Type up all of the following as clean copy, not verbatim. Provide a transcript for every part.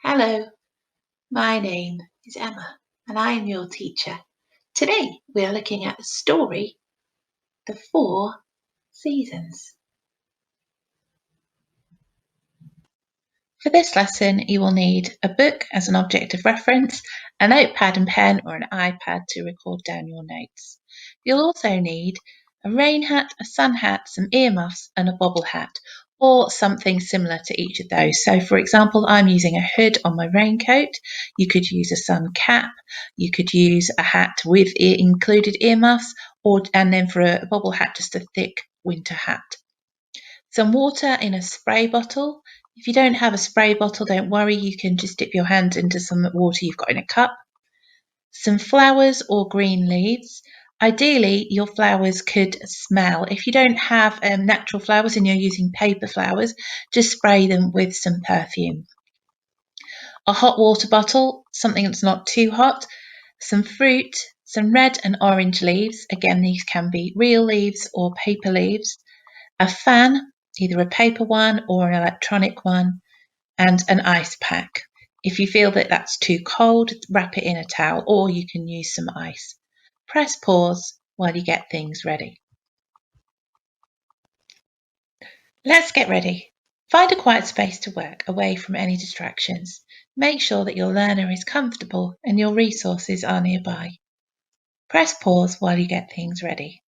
Hello, my name is Emma and I am your teacher. Today we are looking at the story, The Four Seasons. For this lesson you will need a book as an object of reference, a notepad and pen or an iPad to record down your notes. You'll also need a rain hat, a sun hat, some earmuffs and a bobble hat, or something similar to each of those. So for example, I'm using a hood on my raincoat. You could use a sun cap, you could use a hat with included earmuffs, and then for a bobble hat, just a thick winter hat. Some water in a spray bottle. If you don't have a spray bottle, don't worry, you can just dip your hand into some water you've got in a cup. Some flowers or green leaves. Ideally, your flowers could smell. If you don't have natural flowers and you're using paper flowers, just spray them with some perfume. A hot water bottle, something that's not too hot. Some fruit, some red and orange leaves. Again, these can be real leaves or paper leaves. A fan, either a paper one or an electronic one, and an ice pack. If you feel that that's too cold, wrap it in a towel or you can use some ice. Press pause while you get things ready. Let's get ready. Find a quiet space to work away from any distractions. Make sure that your learner is comfortable and your resources are nearby. Press pause while you get things ready.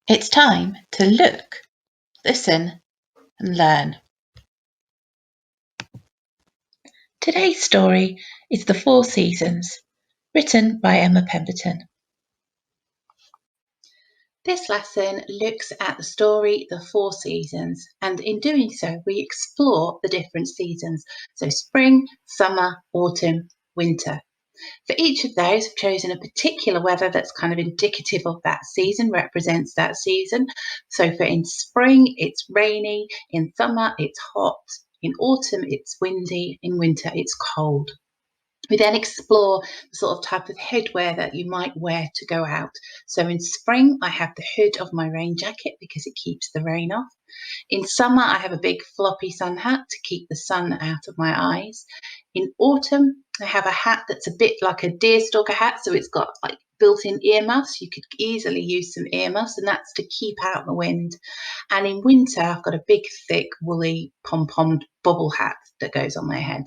It's time to look, listen, and learn. Today's story is The Four Seasons, written by Emma Pemberton. This lesson looks at the story The Four Seasons, and in doing so we explore the different seasons, so spring, summer, autumn, winter. For each of those, I've chosen a particular weather that's kind of indicative of that season, represents that season. So for in spring, it's rainy, in summer, it's hot, in autumn, it's windy, in winter, it's cold. We then explore the sort of type of headwear that you might wear to go out. So in spring, I have the hood of my rain jacket because it keeps the rain off. In summer, I have a big floppy sun hat to keep the sun out of my eyes. In autumn, I have a hat that's a bit like a deerstalker hat, so it's got like built-in earmuffs. You could easily use some earmuffs, and that's to keep out the wind. And in winter, I've got a big, thick, woolly, pom-pommed bobble hat that goes on my head.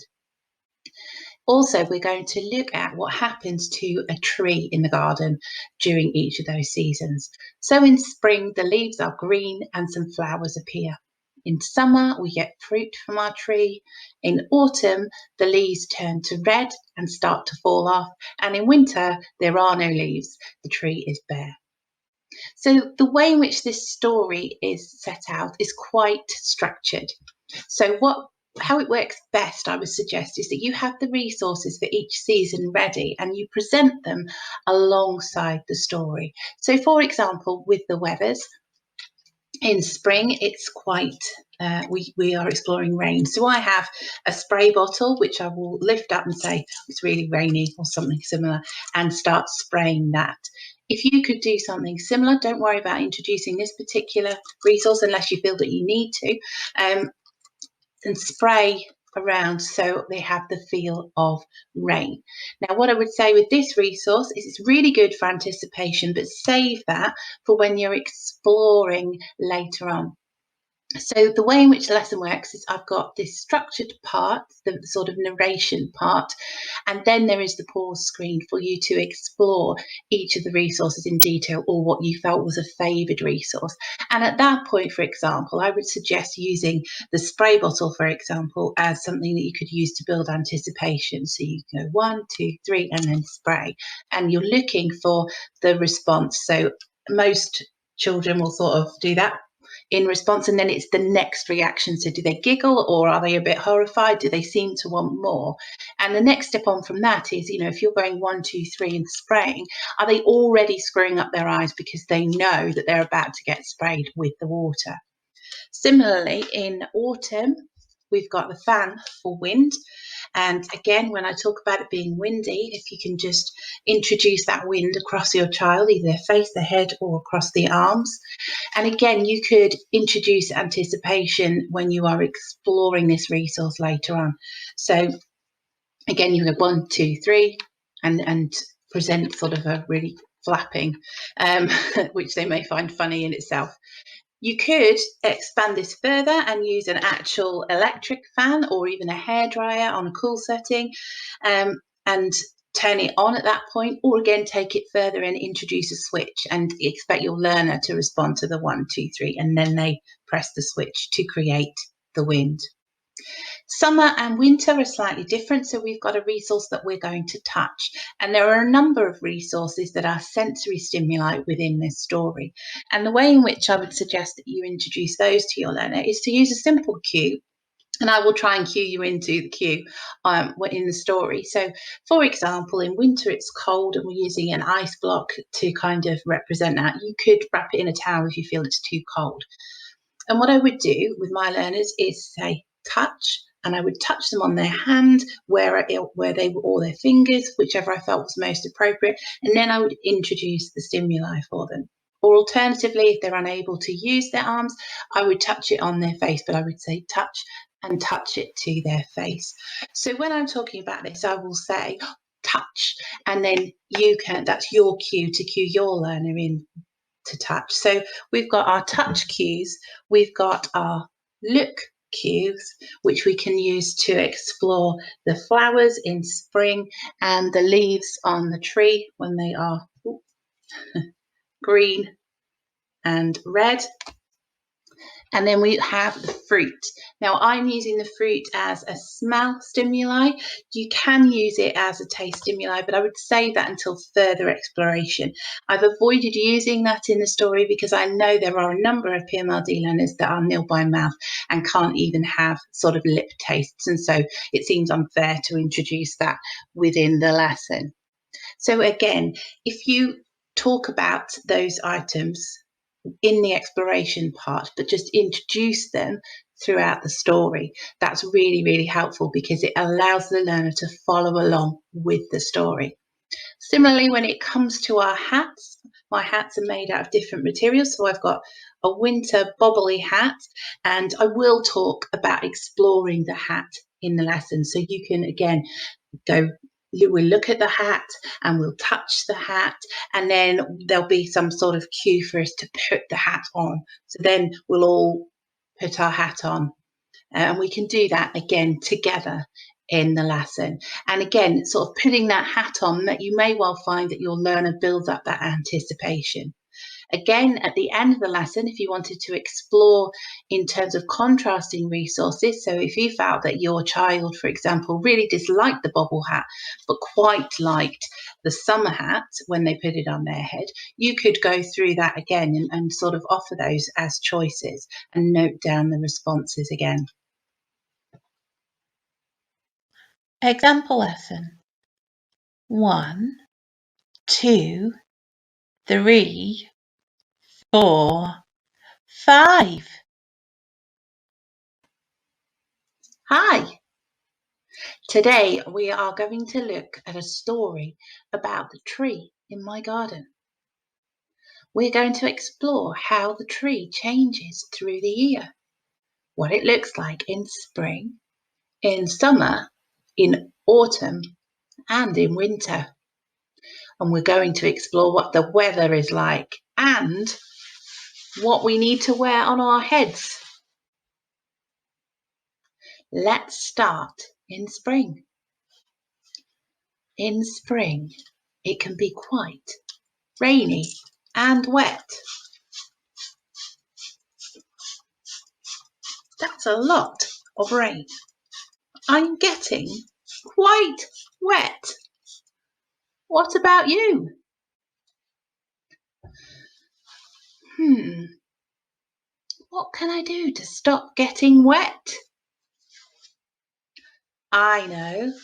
Also, we're going to look at what happens to a tree in the garden during each of those seasons. So in spring, the leaves are green and some flowers appear. In summer, we get fruit from our tree. In autumn, the leaves turn to red and start to fall off. And in winter, there are no leaves. The tree is bare. So the way in which this story is set out is quite structured. So how it works best, I would suggest, is that you have the resources for each season ready and you present them alongside the story. So for example, with the weathers, in spring, it's quite, we are exploring rain. So I have a spray bottle, which I will lift up and say, it's really rainy or something similar, and start spraying that. If you could do something similar, don't worry about introducing this particular resource unless you feel that you need to, and spray around so they have the feel of rain. Now, what I would say with this resource is it's really good for anticipation, but save that for when you're exploring later on. So the way in which the lesson works is I've got this structured part, the sort of narration part, and then there is the pause screen for you to explore each of the resources in detail or what you felt was a favoured resource. And at that point, for example, I would suggest using the spray bottle, for example, as something that you could use to build anticipation. So you go 1, 2, 3, and then spray. And you're looking for the response. So most children will sort of do that in response, and then it's the next reaction. So do they giggle or are they a bit horrified? Do they seem to want more? And the next step on from that is, if you're going 1, 2, 3 and spraying, are they already screwing up their eyes because they know that they're about to get sprayed with the water? Similarly, in autumn, we've got the fan for wind. And again, when I talk about it being windy, if you can just introduce that wind across your child, either their face, their head, or across the arms. And again, you could introduce anticipation when you are exploring this resource later on. So again, you have 1, 2, 3, and present sort of a really flapping, which they may find funny in itself. You could expand this further and use an actual electric fan or even a hairdryer on a cool setting, and turn it on at that point, or again take it further and introduce a switch and expect your learner to respond to the 1, 2, 3, and then they press the switch to create the wind. Summer and winter are slightly different, so we've got a resource that we're going to touch, and there are a number of resources that are sensory stimuli within this story. And the way in which I would suggest that you introduce those to your learner is to use a simple cue, and I will try and cue you into the cue in the story. So, for example, in winter it's cold and we're using an ice block to kind of represent that. You could wrap it in a towel if you feel it's too cold. And what I would do with my learners is say touch, and I would touch them on their hand, where they were, or their fingers, whichever I felt was most appropriate, and then I would introduce the stimuli for them. Or alternatively, if they're unable to use their arms, I would touch it on their face, but I would say touch and touch it to their face. So when I'm talking about this, I will say touch, and then that's your cue to cue your learner in to touch. So we've got our touch cues, we've got our look cues, which we can use to explore the flowers in spring and the leaves on the tree when they are green and red. And then we have the fruit. Now I'm using the fruit as a smell stimuli. You can use it as a taste stimuli, but I would save that until further exploration. I've avoided using that in the story because I know there are a number of PMLD learners that are nil by mouth and can't even have sort of lip tastes. And so it seems unfair to introduce that within the lesson. So again, if you talk about those items in the exploration part, but just introduce them throughout the story, that's really, really helpful because it allows the learner to follow along with the story. Similarly, when it comes to our hats, my hats are made out of different materials. So I've got a winter bobbly hat, and I will talk about exploring the hat in the lesson. So you can, again, we'll look at the hat and we'll touch the hat, and then there'll be some sort of cue for us to put the hat on. So then we'll all put our hat on, and we can do that again together in the lesson. And again, sort of putting that hat on, that you may well find that your learner builds up that anticipation. Again, at the end of the lesson, if you wanted to explore in terms of contrasting resources, so if you felt that your child, for example, really disliked the bobble hat, but quite liked the summer hat when they put it on their head, you could go through that again and sort of offer those as choices and note down the responses again. Example lesson. 1, 2, 3, 4, 5. Hi. Today we are going to look at a story about the tree in my garden. We're going to explore how the tree changes through the year, what it looks like in spring, in summer, in autumn, and in winter. And we're going to explore what the weather is like and what we need to wear on our heads. Let's start in spring. In spring, it can be quite rainy and wet. That's a lot of rain. I'm getting quite wet. What about you? What can I do to stop getting wet? I know.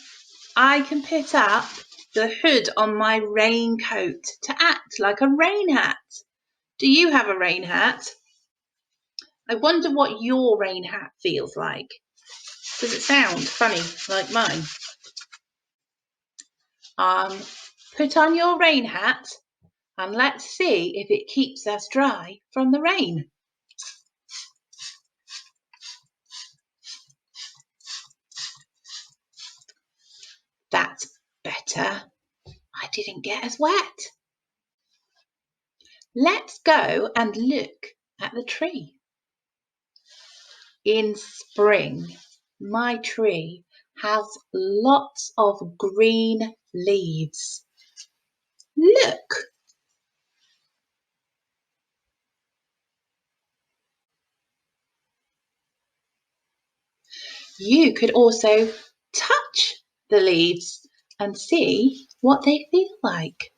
I can put up the hood on my raincoat to act like a rain hat. Do you have a rain hat? I wonder what your rain hat feels like. Does it sound funny like mine? Put on your rain hat and let's see if it keeps us dry from the rain. That's better. I didn't get as wet. Let's go and look at the tree. In spring, my tree has lots of green leaves. Look! You could also touch the leaves and see what they feel like.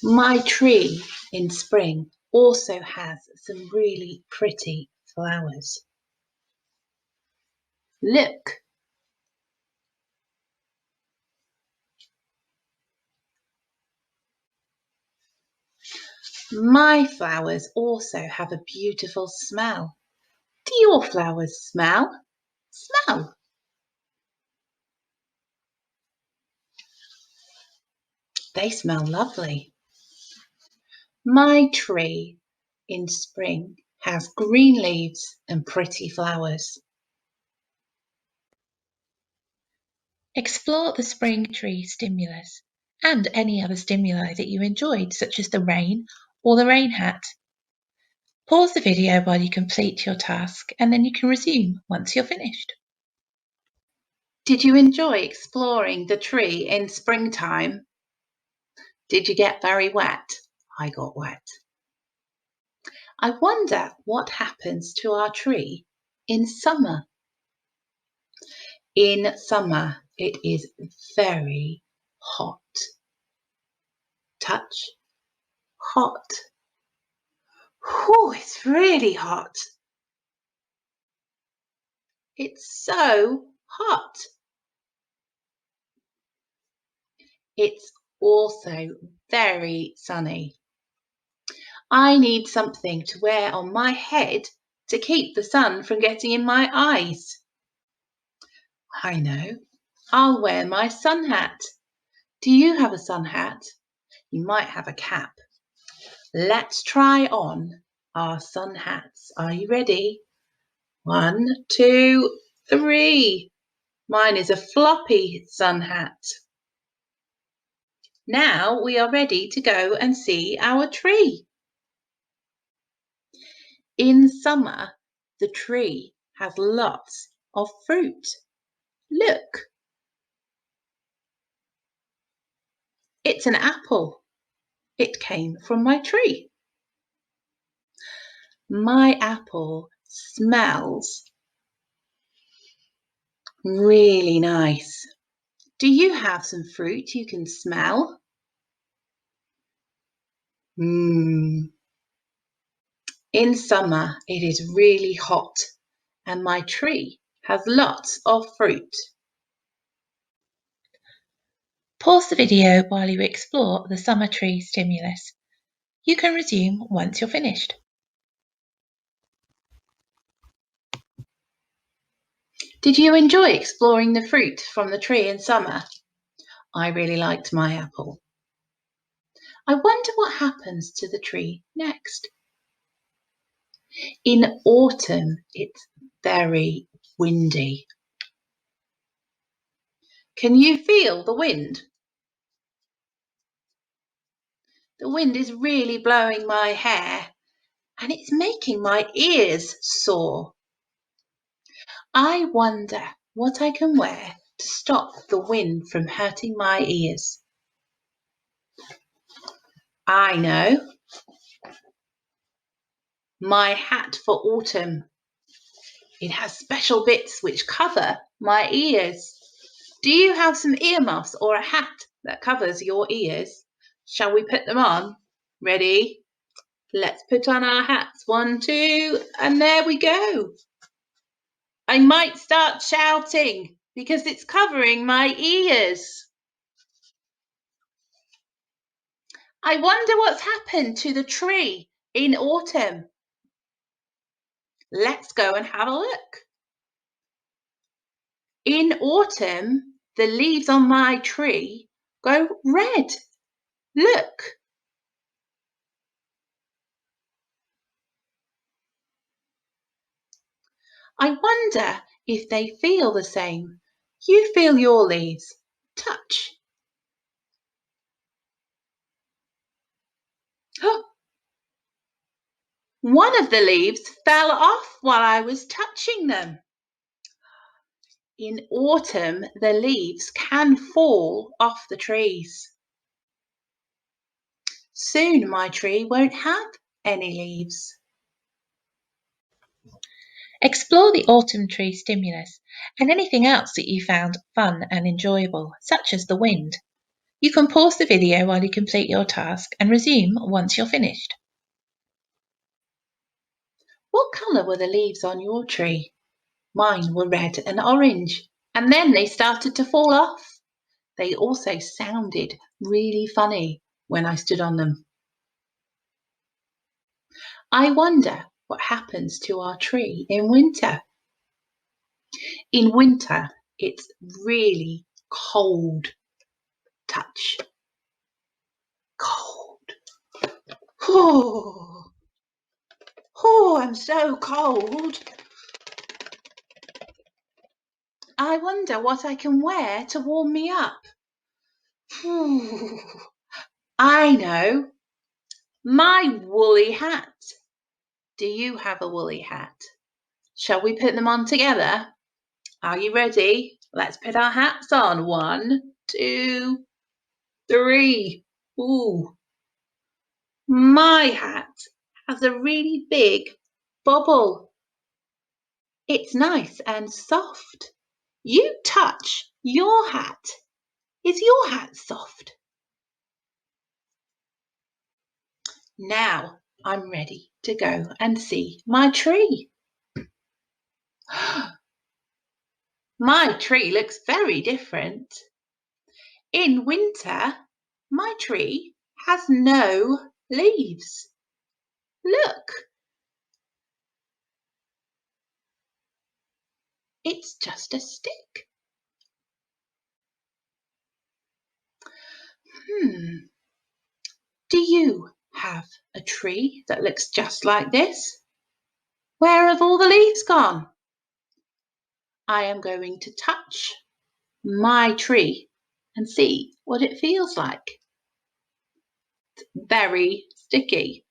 My tree in spring also has some really pretty flowers. Look! My flowers also have a beautiful smell. Do your flowers smell? Smell! They smell lovely. My tree in spring has green leaves and pretty flowers. Explore the spring tree stimulus and any other stimuli that you enjoyed, such as the rain or the rain hat. Pause the video while you complete your task and then you can resume once you're finished. Did you enjoy exploring the tree in springtime? Did you get very wet? I got wet. I wonder what happens to our tree in summer. In summer, it is very hot. Touch. Hot. Oh, it's really hot. It's so hot. It's also very sunny. I need something to wear on my head to keep the sun from getting in my eyes. I know. I'll wear my sun hat. Do you have a sun hat? You might have a cap. Let's try on our sun hats. Are you ready? 1, 2, 3. Mine is a floppy sun hat. Now we are ready to go and see our tree. In summer, the tree has lots of fruit. Look. It's an apple. It came from my tree. My apple smells really nice. Do you have some fruit you can smell? In summer, it is really hot and my tree has lots of fruit. Pause the video while you explore the summer tree stimulus. You can resume once you're finished. Did you enjoy exploring the fruit from the tree in summer? I really liked my apple. I wonder what happens to the tree next. In autumn, it's very windy. Can you feel the wind? The wind is really blowing my hair and it's making my ears sore. I wonder what I can wear to stop the wind from hurting my ears. I know. My hat for autumn. It has special bits which cover my ears. Do you have some earmuffs or a hat that covers your ears? Shall we put them on? Ready? Let's put on our hats. 1, 2, and there we go. I might start shouting. because it's covering my ears. I wonder what's happened to the tree in autumn. Let's go and have a look. In autumn, the leaves on my tree go red. Look. I wonder if they feel the same. You feel your leaves. Touch. One of the leaves fell off while I was touching them. In autumn, the leaves can fall off the trees. Soon my tree won't have any leaves. Explore the autumn tree stimulus and anything else that you found fun and enjoyable, such as the wind. You can pause the video while you complete your task and resume once you're finished. What colour were the leaves on your tree? Mine were red and orange, and then they started to fall off. They also sounded really funny when I stood on them. I wonder what happens to our tree in winter. In winter, it's really cold. Touch. Cold. Oh, I'm so cold. I wonder what I can wear to warm me up. I know. My woolly hat. Do you have a woolly hat? Shall we put them on together? Are you ready? Let's put our hats on. 1, 2, 3. Ooh. My hat has a really big bubble. It's nice and soft. You touch your hat. Is your hat soft? Now I'm ready to go and see my tree. My tree looks very different. In winter, my tree has no leaves. Look, it's just a stick. Do you have a tree that looks just like this? Where have all the leaves gone? I am going to touch my tree and see what it feels like. It's very sticky.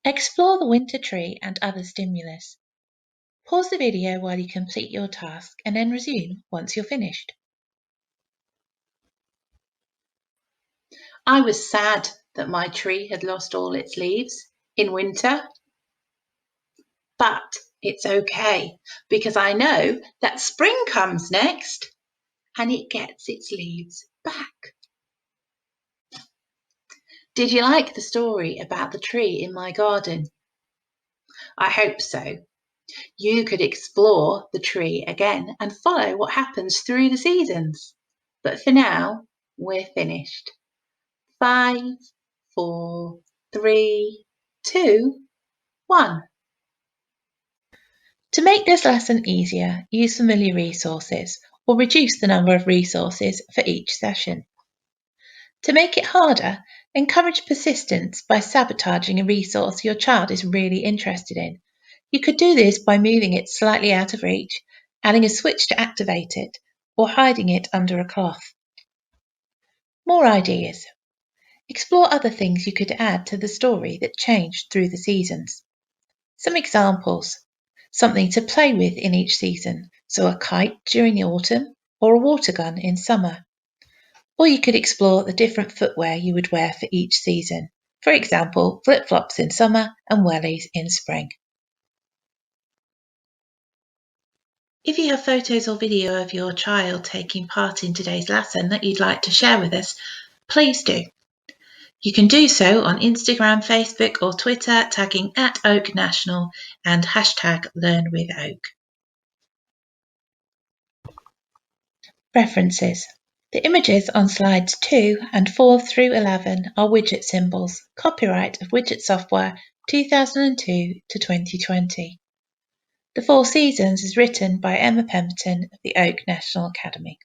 Explore the winter tree and other stimulus. Pause the video while you complete your task and then resume once you're finished. I was sad that my tree had lost all its leaves in winter, but it's okay because I know that spring comes next and it gets its leaves back. Did you like the story about the tree in my garden? I hope so. You could explore the tree again and follow what happens through the seasons. But for now, we're finished. 5, 4, 3, 2, 1. To make this lesson easier, use familiar resources or reduce the number of resources for each session. To make it harder, encourage persistence by sabotaging a resource your child is really interested in. You could do this by moving it slightly out of reach, adding a switch to activate it, or hiding it under a cloth. More ideas. Explore other things you could add to the story that changed through the seasons. Some examples. Something to play with in each season, so a kite during the autumn or a water gun in summer. Or you could explore the different footwear you would wear for each season. For example, flip-flops in summer and wellies in spring. If you have photos or video of your child taking part in today's lesson that you'd like to share with us, please do. You can do so on Instagram, Facebook or Twitter, tagging @OakNational and #LearnWithOak. References. The images on slides 2 and 4 through 11 are widget symbols, copyright of Widget Software 2002 to 2020. The Four Seasons is written by Emma Pemberton of the Oak National Academy.